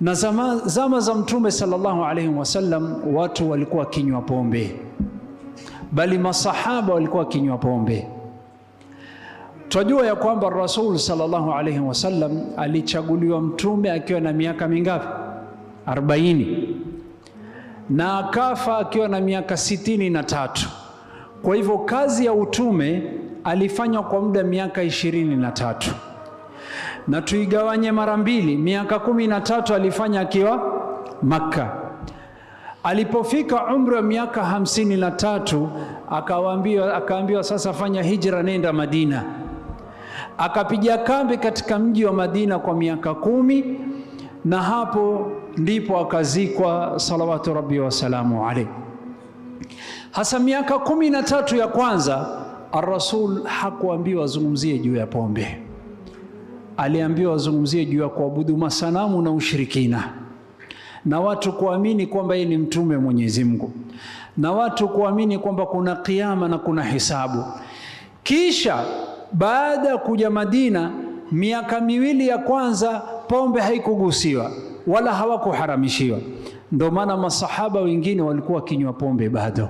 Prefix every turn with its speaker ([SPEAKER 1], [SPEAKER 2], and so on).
[SPEAKER 1] Na zama za Mtume sallallahu alaihi wasallam watu walikuwa kinywa pombe, bali masahaba walikuwa kinywa pombe. Tunajua ya kwamba Rasul sallallahu alaihi wasallam alichaguliwa mtume akiwa na miaka mingapi? 40, na akafa akiwa na miaka 63. Kwa hivyo kazi ya utume alifanya kwa muda miaka 23, na tuigawanye mara mbili, miaka 13 alifanya akiwa Makka. Alipofika umri wa miaka 53 akaambiwa sasa fanya hijra, nenda Madina. Akapiga kambi katika mji wa Madina kwa miaka 10, na hapo ndipo akazikwa salawatu rabbi wa salamu alayhi. Hasa miaka 13 ya kwanza ar-Rasul hakuambiwa azungumzie juu ya pombe, aliambiwa azungumzie juu ya kuabudu masanamu na ushirikina, na watu kuamini kwamba yeye ni mtume Mwenyezi Mungu, na watu kuamini kwamba kuna kiyama na kuna hisabu. Kisha baada ya kuja Madina, miaka 2 ya kwanza pombe haikugusiwa wala hawakuharamishiwa. Ndio maana masahaba wengine walikuwa kinywa pombe bado.